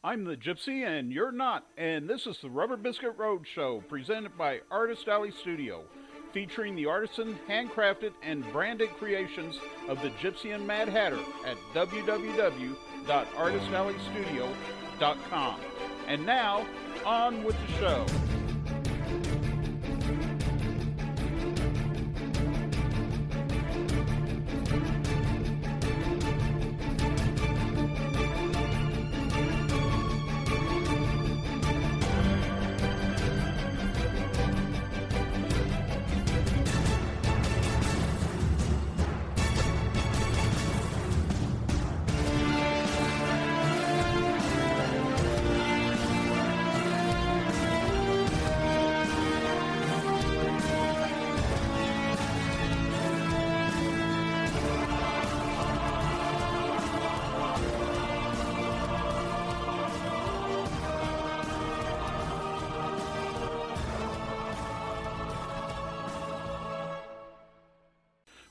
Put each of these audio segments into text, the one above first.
I'm the Gypsy and you're not, and this is the Rubber Biscuit Road Show presented by Artist Alley Studio, featuring the artisan, handcrafted, and branded creations of the Gypsy and Mad Hatter at www.artistalleystudio.com. And now, on with the show.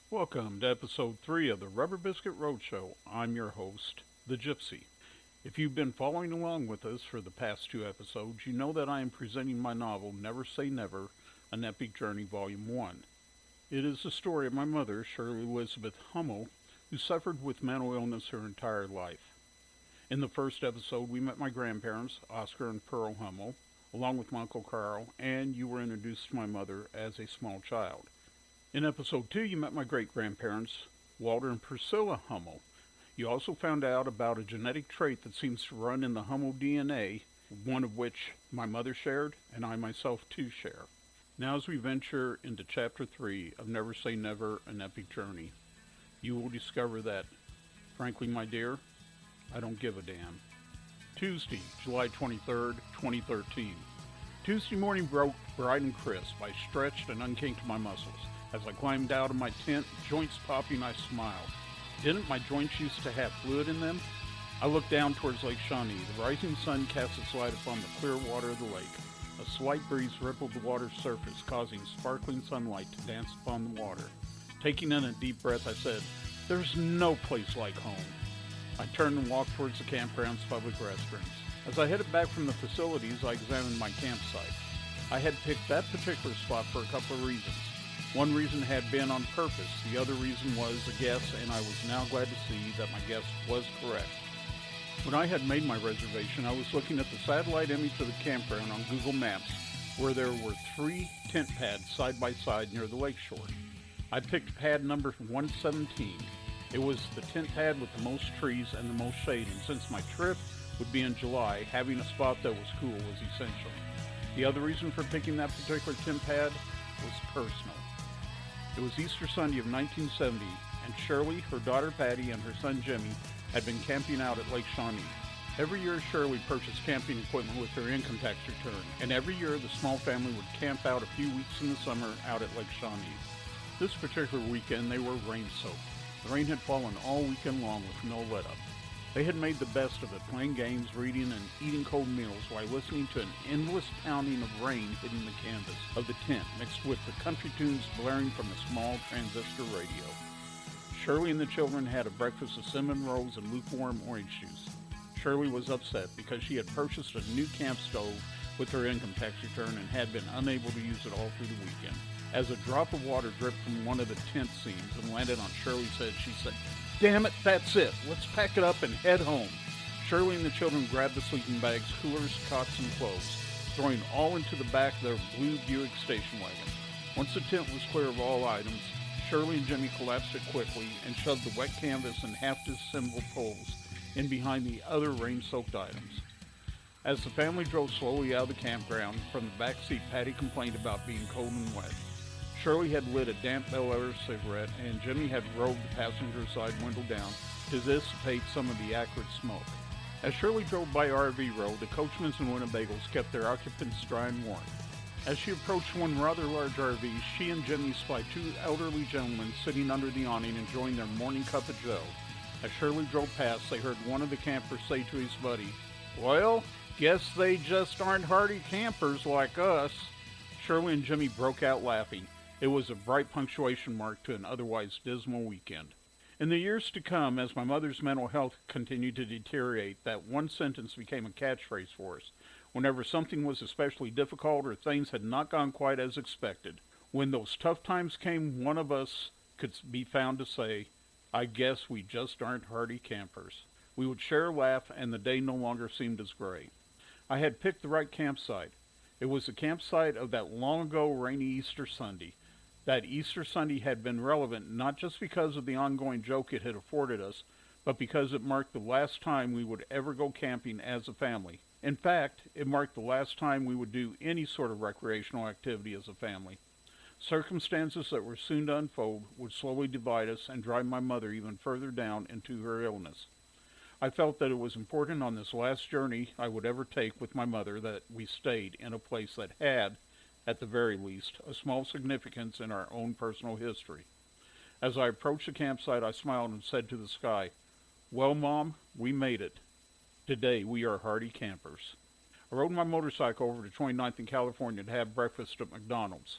Welcome to episode 3 of the Rubber Biscuit Roadshow. I'm your host, the Gypsy. If you've been following along with us for the past 2 episodes, you know that I am presenting my novel, Never Say Never, An Epic Journey, Volume 1. It is the story of my mother, Shirley Elizabeth Hummel, who suffered with mental illness her entire life. In the first episode, we met my grandparents, Oscar and Pearl Hummel, along with my Uncle Carl, and you were introduced to my mother as a small child. In episode 2, you met my great-grandparents, Walter and Priscilla Hummel. You also found out about a genetic trait that seems to run in the Hummel DNA, one of which my mother shared, and I myself too share. Now as we venture into Chapter 3 of Never Say Never, An Epic Journey, you will discover that, frankly, my dear, I don't give a damn. Tuesday, July 23rd, 2013. Tuesday morning broke bright and crisp. I stretched and unkinked my muscles. As I climbed out of my tent, joints popping, I smiled. Didn't my joints used to have fluid in them? I looked down towards Lake Shawnee. The rising sun cast its light upon the clear water of the lake. A slight breeze rippled the water's surface, causing sparkling sunlight to dance upon the water. Taking in a deep breath, I said, "There's no place like home." I turned and walked towards the campground's public restrooms. As I headed back from the facilities, I examined my campsite. I had picked that particular spot for a couple of reasons. One reason had been on purpose, the other reason was a guess, and I was now glad to see that my guess was correct. When I had made my reservation, I was looking at the satellite image of the campground on Google Maps, where there were 3 tent pads side by side near the lakeshore. I picked pad number 117. It was the tent pad with the most trees and the most shade, and since my trip would be in July, having a spot that was cool was essential. The other reason for picking that particular tent pad was personal. It was Easter Sunday of 1970, and Shirley, her daughter Patty, and her son Jimmy had been camping out at Lake Shawnee. Every year Shirley purchased camping equipment with her income tax return, and every year the small family would camp out a few weeks in the summer out at Lake Shawnee. This particular weekend they were rain-soaked. The rain had fallen all weekend long with no let-up. They had made the best of it, playing games, reading, and eating cold meals while listening to an endless pounding of rain hitting the canvas of the tent, mixed with the country tunes blaring from a small transistor radio. Shirley and the children had a breakfast of cinnamon rolls and lukewarm orange juice. Shirley was upset because she had purchased a new camp stove with her income tax return and had been unable to use it all through the weekend. As a drop of water dripped from one of the tent seams and landed on Shirley's head, she said, "Damn it, that's it. Let's pack it up and head home." Shirley and the children grabbed the sleeping bags, coolers, cots, and clothes, throwing all into the back of their blue Buick station wagon. Once the tent was clear of all items, Shirley and Jimmy collapsed it quickly and shoved the wet canvas and half-disassembled poles in behind the other rain-soaked items. As the family drove slowly out of the campground, from the back seat, Patty complained about being cold and wet. Shirley had lit a damp Bel Air cigarette, and Jimmy had rolled the passenger side window down to dissipate some of the acrid smoke. As Shirley drove by RV Row, the coachmans and Winnebagles kept their occupants dry and warm. As she approached one rather large RV, she and Jimmy spied 2 elderly gentlemen sitting under the awning enjoying their morning cup of joe. As Shirley drove past, they heard one of the campers say to his buddy, "Well, guess they just aren't hardy campers like us." Shirley and Jimmy broke out laughing. It was a bright punctuation mark to an otherwise dismal weekend. In the years to come, as my mother's mental health continued to deteriorate, that one sentence became a catchphrase for us. Whenever something was especially difficult or things had not gone quite as expected, when those tough times came, one of us could be found to say, "I guess we just aren't hardy campers." We would share a laugh, and the day no longer seemed as gray. I had picked the right campsite. It was the campsite of that long ago rainy Easter Sunday. That Easter Sunday had been relevant not just because of the ongoing joke it had afforded us, but because it marked the last time we would ever go camping as a family. In fact, it marked the last time we would do any sort of recreational activity as a family. Circumstances that were soon to unfold would slowly divide us and drive my mother even further down into her illness. I felt that it was important on this last journey I would ever take with my mother that we stayed in a place that had, at the very least, a small significance in our own personal history. As I approached the campsite, I smiled and said to the sky, "Well, Mom, we made it. Today we are hardy campers." I rode my motorcycle over to 29th in California to have breakfast at McDonald's.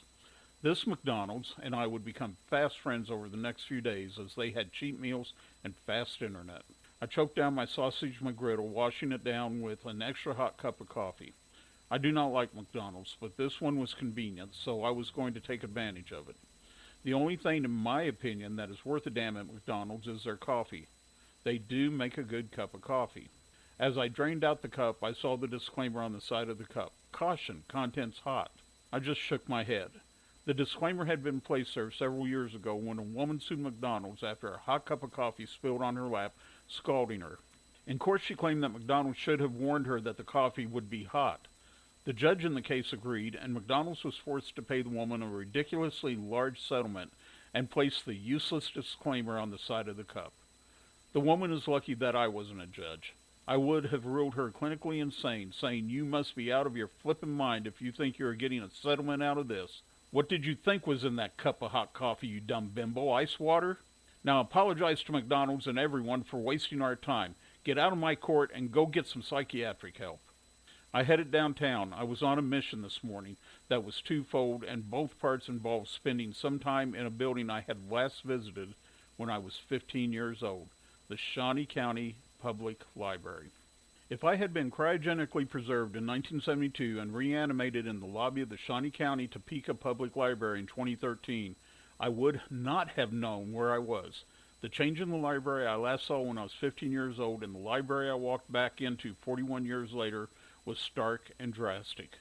This McDonald's and I would become fast friends over the next few days as they had cheap meals and fast internet. I choked down my sausage McGriddle, washing it down with an extra hot cup of coffee. I do not like McDonald's, but this one was convenient, so I was going to take advantage of it. The only thing, in my opinion, that is worth a damn at McDonald's is their coffee. They do make a good cup of coffee. As I drained out the cup, I saw the disclaimer on the side of the cup. "Caution, contents hot." I just shook my head. The disclaimer had been placed there several years ago when a woman sued McDonald's after a hot cup of coffee spilled on her lap, scalding her. In court, she claimed that McDonald's should have warned her that the coffee would be hot. The judge in the case agreed, and McDonald's was forced to pay the woman a ridiculously large settlement and place the useless disclaimer on the side of the cup. The woman is lucky that I wasn't a judge. I would have ruled her clinically insane, saying, "You must be out of your flippin' mind if you think you are getting a settlement out of this. What did you think was in that cup of hot coffee, you dumb bimbo? Ice water? Now apologize to McDonald's and everyone for wasting our time. Get out of my court and go get some psychiatric help." I headed downtown. I was on a mission this morning that was twofold, and both parts involved spending some time in a building I had last visited when I was 15 years old, the Shawnee County Public Library. If I had been cryogenically preserved in 1972 and reanimated in the lobby of the Shawnee County Topeka Public Library in 2013, I would not have known where I was. The change in the library I last saw when I was 15 years old and the library I walked back into 41 years later was stark and drastic.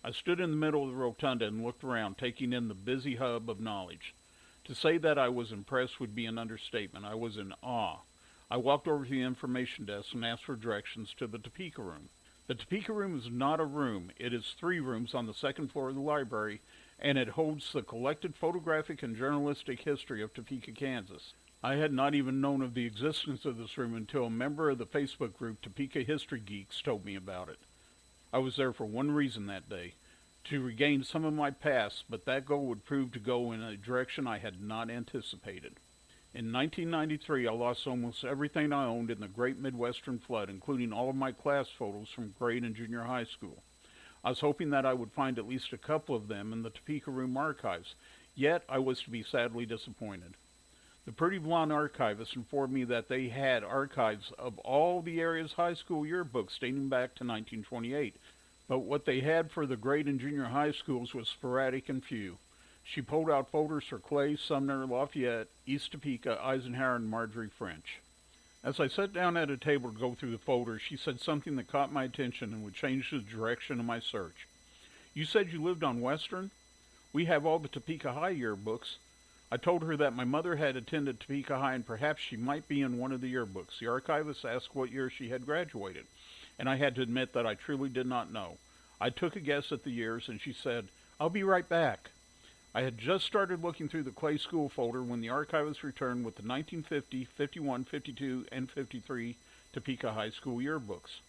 I stood in the middle of the rotunda and looked around, taking in the busy hub of knowledge. To say that I was impressed would be an understatement. I was in awe. I walked over to the information desk and asked for directions to the Topeka room. The Topeka room is not a room. It is 3 rooms on the second floor of the library, and it holds the collected photographic and journalistic history of Topeka, Kansas. I had not even known of the existence of this room until a member of the Facebook group Topeka History Geeks told me about it. I was there for one reason that day, to regain some of my past, but that goal would prove to go in a direction I had not anticipated. In 1993, I lost almost everything I owned in the Great Midwestern Flood, including all of my class photos from grade and junior high school. I was hoping that I would find at least a couple of them in the Topeka Room archives, yet I was to be sadly disappointed. The pretty blonde archivist informed me that they had archives of all the area's high school yearbooks dating back to 1928, but what they had for the grade and junior high schools was sporadic and few. She pulled out folders for Clay, Sumner, Lafayette, East Topeka, Eisenhower, and Marjorie French. As I sat down at a table to go through the folders, she said something that caught my attention and would change the direction of my search. "You said you lived on Western? We have all the Topeka High yearbooks." I told her that my mother had attended Topeka High and perhaps she might be in one of the yearbooks. The archivist asked what year she had graduated, and I had to admit that I truly did not know. I took a guess at the years, and she said, "I'll be right back." I had just started looking through the Clay School folder when the archivist returned with the 1950, 51, 52, and 53 Topeka High School yearbooks.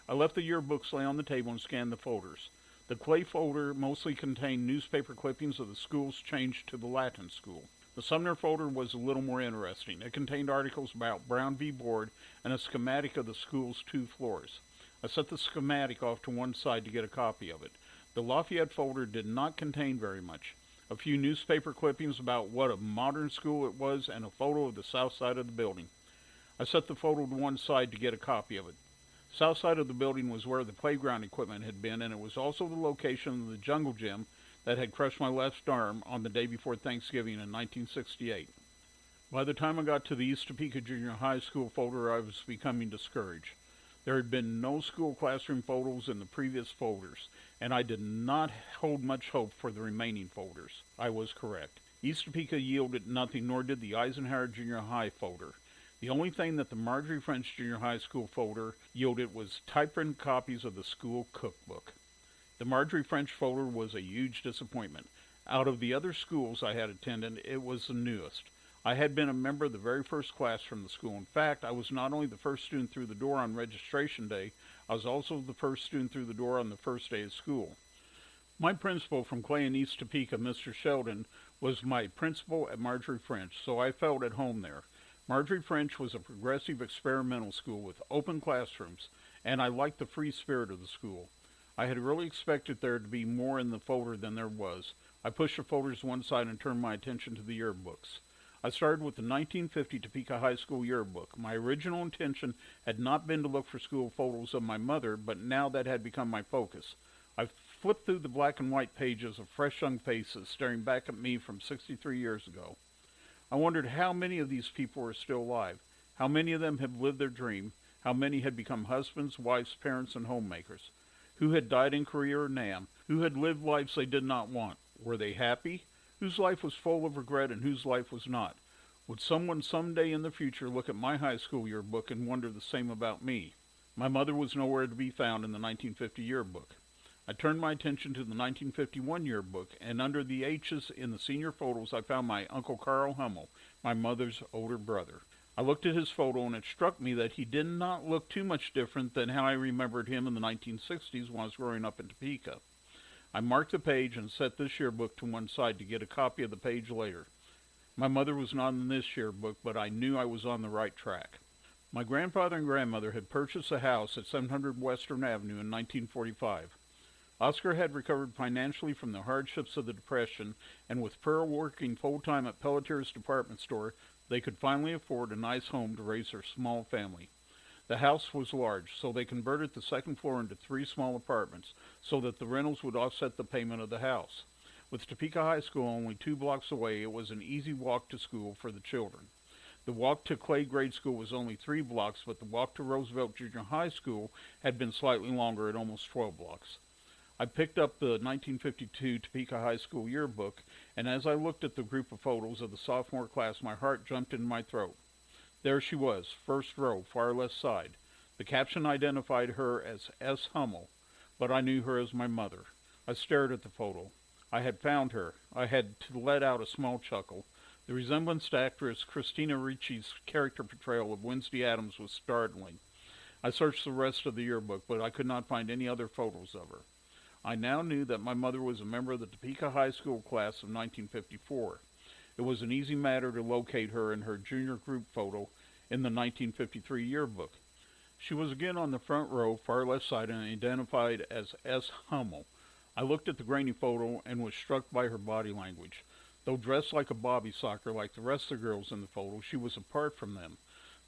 I left the yearbooks lay on the table and scanned the folders. The Clay folder mostly contained newspaper clippings of the school's change to the Latin school. The Sumner folder was a little more interesting. It contained articles about Brown v. Board and a schematic of the school's 2 floors. I set the schematic off to one side to get a copy of it. The Lafayette folder did not contain very much. a few newspaper clippings about what a modern school it was, and a photo of the south side of the building. I set the photo to one side to get a copy of it. South side of the building was where the playground equipment had been, and it was also the location of the jungle gym that had crushed my left arm on the day before Thanksgiving in 1968. By the time I got to the East Topeka Junior High School folder, I was becoming discouraged. There had been no school classroom photos in the previous folders, and I did not hold much hope for the remaining folders. I was correct. East Topeka yielded nothing, nor did the Eisenhower Junior High folder. The only thing that the Marjorie French Junior High School folder yielded was typewritten copies of the school cookbook. The Marjorie French folder was a huge disappointment. Out of the other schools I had attended, it was the newest. I had been a member of the very first class from the school. In fact, I was not only the first student through the door on registration day, I was also the first student through the door on the first day of school. My principal from Clay and East Topeka, Mr. Sheldon, was my principal at Marjorie French, so I felt at home there. Marjorie French was a progressive experimental school with open classrooms, and I liked the free spirit of the school. I had really expected there to be more in the folder than there was. I pushed the folders to one side and turned my attention to the yearbooks. I started with the 1950 Topeka High School yearbook. My original intention had not been to look for school photos of my mother, but now that had become my focus. I flipped through the black and white pages of fresh young faces staring back at me from 63 years ago. I wondered how many of these people were still alive, how many of them had lived their dream, how many had become husbands, wives, parents, and homemakers, who had died in Korea or Nam, who had lived lives they did not want. Were they happy? Whose life was full of regret and whose life was not? Would someone someday in the future look at my high school yearbook and wonder the same about me? My mother was nowhere to be found in the 1950 yearbook. I turned my attention to the 1951 yearbook, and under the H's in the senior photos I found my Uncle Carl Hummel, my mother's older brother. I looked at his photo, and it struck me that he did not look too much different than how I remembered him in the 1960s when I was growing up in Topeka. I marked the page and set this yearbook to one side to get a copy of the page later. My mother was not in this yearbook, but I knew I was on the right track. My grandfather and grandmother had purchased a house at 700 Western Avenue in 1945. Oscar had recovered financially from the hardships of the Depression, and with Pearl working full-time at Pelletier's department store, they could finally afford a nice home to raise their small family. The house was large, so they converted the second floor into 3 small apartments so that the rentals would offset the payment of the house. With Topeka High School only 2 blocks away, it was an easy walk to school for the children. The walk to Clay Grade School was only 3 blocks, but the walk to Roosevelt Junior High School had been slightly longer at almost 12 blocks. I picked up the 1952 Topeka High School yearbook, and as I looked at the group of photos of the sophomore class, my heart jumped in my throat. There she was, first row, far left side. The caption identified her as S. Hummel, but I knew her as my mother. I stared at the photo. I had found her. I had to let out a small chuckle. The resemblance to actress Christina Ricci's character portrayal of Wednesday Addams was startling. I searched the rest of the yearbook, but I could not find any other photos of her. I now knew that my mother was a member of the Topeka High School class of 1954. It was an easy matter to locate her in her junior group photo in the 1953 yearbook. She was again on the front row, far left side, and identified as S. Hummel. I looked at the grainy photo and was struck by her body language. Though dressed like a bobby socker like the rest of the girls in the photo, she was apart from them.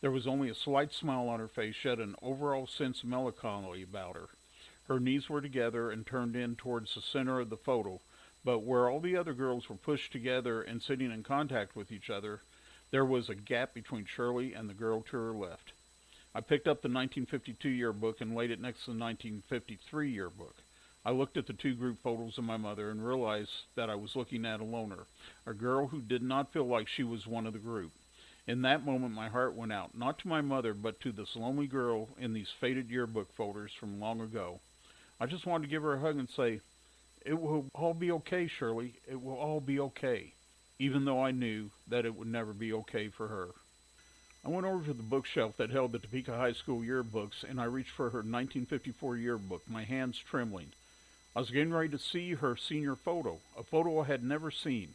There was only a slight smile on her face, yet an overall sense of melancholy about her. Her knees were together and turned in towards the center of the photo, but where all the other girls were pushed together and sitting in contact with each other, there was a gap between Shirley and the girl to her left. I picked up the 1952 yearbook and laid it next to the 1953 yearbook. I looked at the 2 group photos of my mother and realized that I was looking at a loner, a girl who did not feel like she was one of the group. In that moment, my heart went out, not to my mother, but to this lonely girl in these faded yearbook folders from long ago. I just wanted to give her a hug and say, "It will all be okay, Shirley. It will all be okay," even though I knew that it would never be okay for her. I went over to the bookshelf that held the Topeka High School yearbooks, and I reached for her 1954 yearbook, my hands trembling. I was getting ready to see her senior photo, a photo I had never seen.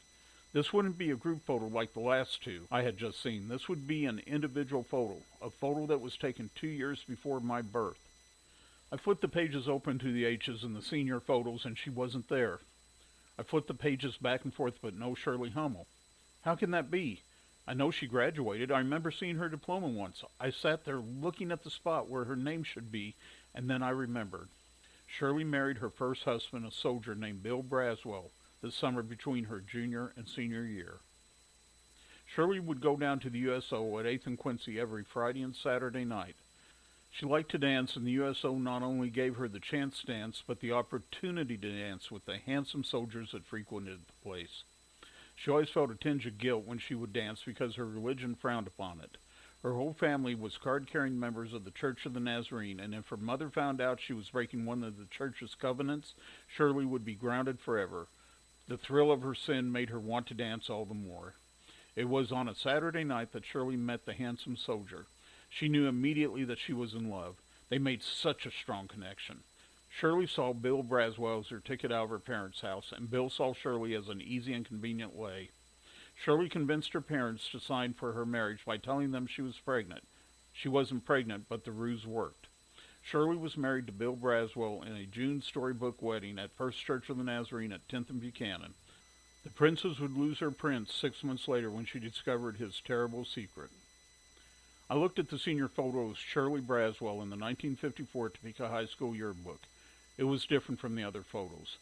This wouldn't be a group photo like the last 2 I had just seen. This would be an individual photo, a photo that was taken 2 years before my birth. I flipped the pages open to the H's in the senior photos, and she wasn't there. I flipped the pages back and forth, but no Shirley Hummel. How can that be? I know she graduated. I remember seeing her diploma once. I sat there looking at the spot where her name should be, and then I remembered. Shirley married her first husband, a soldier named Bill Braswell, the summer between her junior and senior year. Shirley would go down to the USO at 8th and Quincy every Friday and Saturday night. She liked to dance, and the USO not only gave her the chance to dance, but the opportunity to dance with the handsome soldiers that frequented the place. She always felt a tinge of guilt when she would dance because her religion frowned upon it. Her whole family was card-carrying members of the Church of the Nazarene, and if her mother found out she was breaking one of the church's covenants, Shirley would be grounded forever. The thrill of her sin made her want to dance all the more. It was on a Saturday night that Shirley met the handsome soldier. She knew immediately that she was in love. They made such a strong connection. Shirley saw Bill Braswell as her ticket out of her parents' house, and Bill saw Shirley as an easy and convenient way. Shirley convinced her parents to sign for her marriage by telling them she was pregnant. She wasn't pregnant, but the ruse worked. Shirley was married to Bill Braswell in a June storybook wedding at First Church of the Nazarene at 10th and Buchanan. The princess would lose her prince 6 months later when she discovered his terrible secret. I looked at the senior photo of Shirley Braswell in the 1954 Topeka High School yearbook. It was different from the other photos.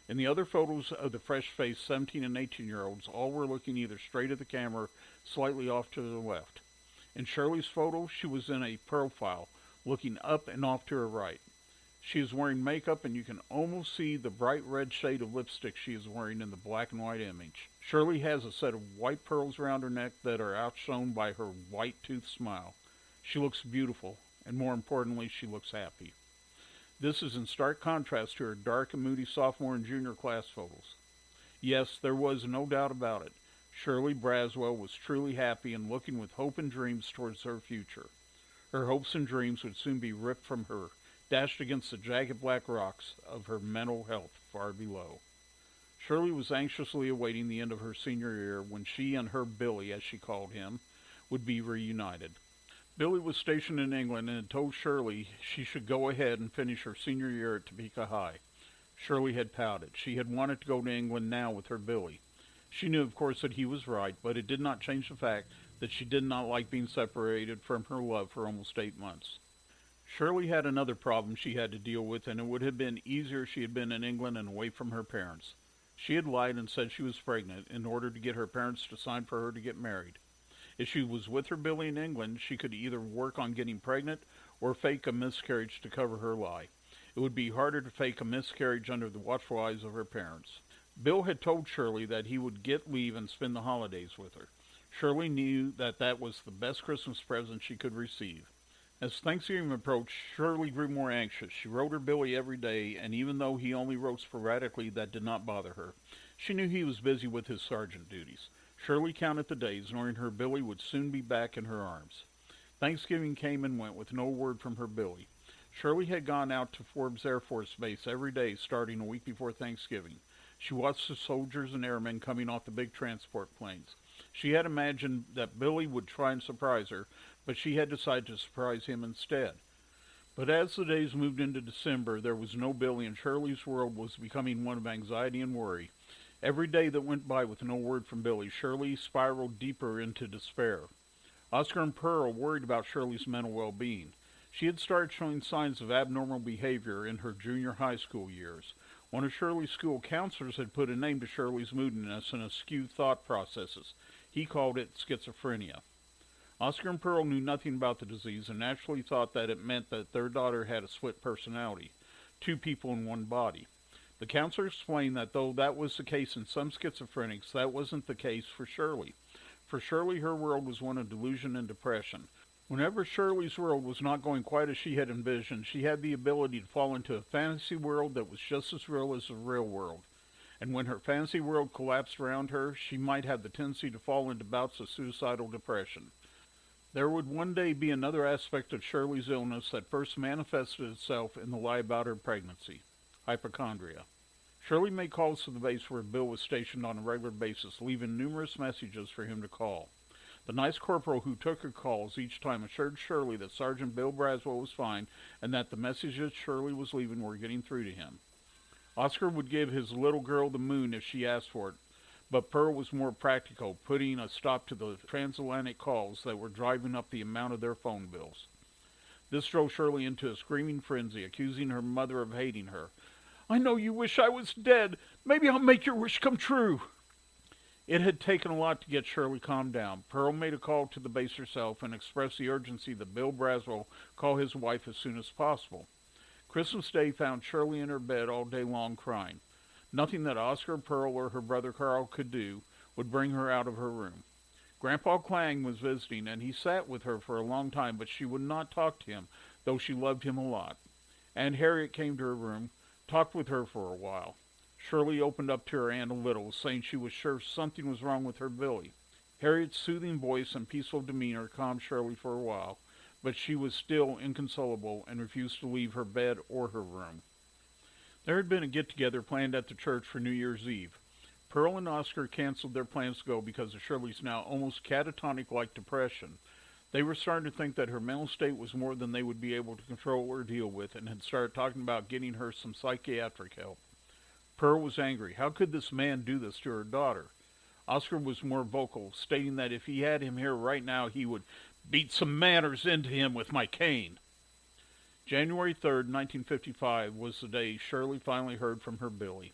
In the other photos of the fresh-faced 17 and 18-year-olds, all were looking either straight at the camera, slightly off to the left. In Shirley's photo, she was in a profile, looking up and off to her right. She is wearing makeup, and you can almost see the bright red shade of lipstick she is wearing in the black and white image. Shirley has a set of white pearls around her neck that are outshone by her white-toothed smile. She looks beautiful, and more importantly, she looks happy. This is in stark contrast to her dark and moody sophomore and junior class photos. Yes, there was no doubt about it. Shirley Braswell was truly happy and looking with hope and dreams towards her future. Her hopes and dreams would soon be ripped from her, dashed against the jagged black rocks of her mental health far below. Shirley was anxiously awaiting the end of her senior year when she and her Billy, as she called him, would be reunited. Billy was stationed in England and had told Shirley she should go ahead and finish her senior year at Topeka High. Shirley had pouted. She had wanted to go to England now with her Billy. She knew, of course, that he was right, but it did not change the fact that she did not like being separated from her love for almost 8 months. Shirley had another problem she had to deal with, and it would have been easier if she had been in England and away from her parents. She had lied and said she was pregnant in order to get her parents to sign for her to get married. If she was with her Billy in England, she could either work on getting pregnant or fake a miscarriage to cover her lie. It would be harder to fake a miscarriage under the watchful eyes of her parents. Bill had told Shirley that he would get leave and spend the holidays with her. Shirley knew that that was the best Christmas present she could receive. As Thanksgiving approached, Shirley grew more anxious. She wrote her Billy every day, and even though he only wrote sporadically, that did not bother her. She knew he was busy with his sergeant duties. Shirley counted the days, knowing her Billy would soon be back in her arms. Thanksgiving came and went with no word from her Billy. Shirley had gone out to Forbes Air Force Base every day starting a week before Thanksgiving. She watched the soldiers and airmen coming off the big transport planes. She had imagined that Billy would try and surprise her, but she had decided to surprise him instead. But as the days moved into December, there was no Billy, and Shirley's world was becoming one of anxiety and worry. Every day that went by with no word from Billy, Shirley spiraled deeper into despair. Oscar and Pearl worried about Shirley's mental well-being. She had started showing signs of abnormal behavior in her junior high school years. One of Shirley's school counselors had put a name to Shirley's moodiness and askew thought processes. He called it schizophrenia. Oscar and Pearl knew nothing about the disease and naturally thought that it meant that their daughter had a split personality, 2 people in one body. The counselor explained that though that was the case in some schizophrenics, that wasn't the case for Shirley. For Shirley, her world was one of delusion and depression. Whenever Shirley's world was not going quite as she had envisioned, she had the ability to fall into a fantasy world that was just as real as the real world. And when her fantasy world collapsed around her, she might have the tendency to fall into bouts of suicidal depression. There would one day be another aspect of Shirley's illness that first manifested itself in the lie about her pregnancy: hypochondria. Shirley made calls to the base where Bill was stationed on a regular basis, leaving numerous messages for him to call. The nice corporal who took her calls each time assured Shirley that Sergeant Bill Braswell was fine and that the messages Shirley was leaving were getting through to him. Oscar would give his little girl the moon if she asked for it, but Pearl was more practical, putting a stop to the transatlantic calls that were driving up the amount of their phone bills. This drove Shirley into a screaming frenzy, accusing her mother of hating her. "I know you wish I was dead. Maybe I'll make your wish come true." It had taken a lot to get Shirley calmed down. Pearl made a call to the base herself and expressed the urgency that Bill Braswell call his wife as soon as possible. Christmas Day found Shirley in her bed all day long crying. Nothing that Oscar, Pearl, or her brother Carl could do would bring her out of her room. Grandpa Clang was visiting, and he sat with her for a long time, but she would not talk to him, though she loved him a lot. Aunt Harriet came to her room, talked with her for a while. Shirley opened up to her aunt a little, saying she was sure something was wrong with her Billy. Harriet's soothing voice and peaceful demeanor calmed Shirley for a while, but she was still inconsolable and refused to leave her bed or her room. There had been a get-together planned at the church for New Year's Eve. Pearl and Oscar canceled their plans to go because of Shirley's now almost catatonic-like depression. They were starting to think that her mental state was more than they would be able to control or deal with, and had started talking about getting her some psychiatric help. Pearl was angry. How could this man do this to her daughter? Oscar was more vocal, stating that if he had him here right now, he would beat some manners into him with my cane. January 3rd, 1955 was the day Shirley finally heard from her Billy.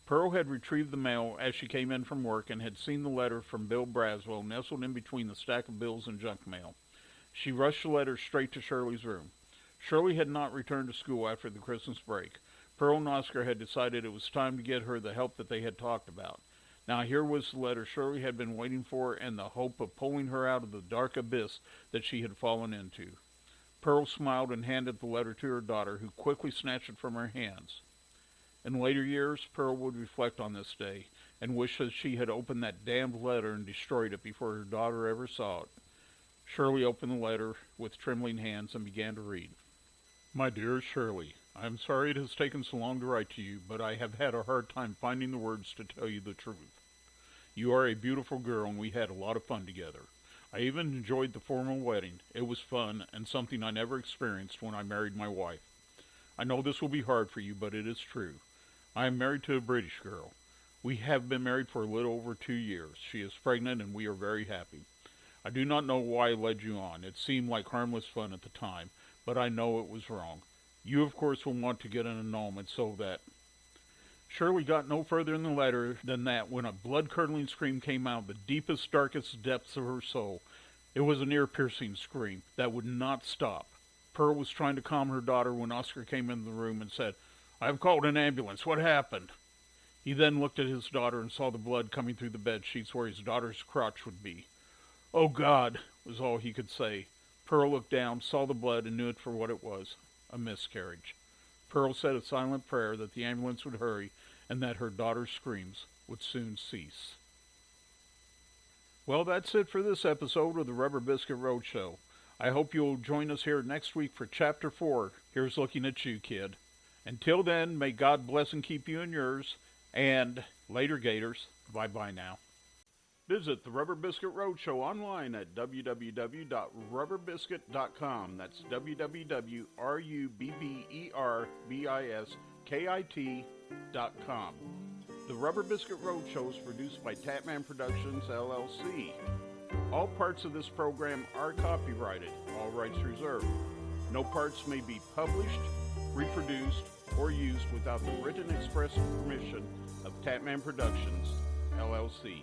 Pearl had retrieved the mail as she came in from work and had seen the letter from Bill Braswell nestled in between the stack of bills and junk mail. She rushed the letter straight to Shirley's room. Shirley had not returned to school after the Christmas break. Pearl and Oscar had decided it was time to get her the help that they had talked about. Now here was the letter Shirley had been waiting for and the hope of pulling her out of the dark abyss that she had fallen into. Pearl smiled and handed the letter to her daughter, who quickly snatched it from her hands. In later years, Pearl would reflect on this day and wish that she had opened that damned letter and destroyed it before her daughter ever saw it. Shirley opened the letter with trembling hands and began to read. My dear Shirley, I am sorry it has taken so long to write to you, but I have had a hard time finding the words to tell you the truth. You are a beautiful girl, and we had a lot of fun together. I even enjoyed the formal wedding. It was fun, and something I never experienced when I married my wife. I know this will be hard for you, but it is true. I am married to a British girl. We have been married for a little over 2 years. She is pregnant, and we are very happy. I do not know why I led you on. It seemed like harmless fun at the time, but I know it was wrong. You, of course, will want to get an annulment so that... Shirley got no further in the letter than that when a blood-curdling scream came out of the deepest, darkest depths of her soul. It was an ear-piercing scream that would not stop. Pearl was trying to calm her daughter when Oscar came into the room and said, I have called an ambulance. What happened? He then looked at his daughter and saw the blood coming through the bed sheets where his daughter's crotch would be. Oh, God, was all he could say. Pearl looked down, saw the blood, and knew it for what it was, a miscarriage. Pearl said a silent prayer that the ambulance would hurry and that her daughter's screams would soon cease. Well, that's it for this episode of the Rubber Biscuit Roadshow. I hope you'll join us here next week for Chapter 4, Here's Looking at You, Kid. Until then, may God bless and keep you and yours, and later, Gators. Bye-bye now. Visit the Rubber Biscuit Roadshow online at www.rubberbiscuit.com. That's www.rubberbiskit.com. The Rubber Biscuit Roadshow is produced by Tapman Productions, LLC. All parts of this program are copyrighted, all rights reserved. No parts may be published, reproduced, or used without the written express permission of Tapman Productions, LLC.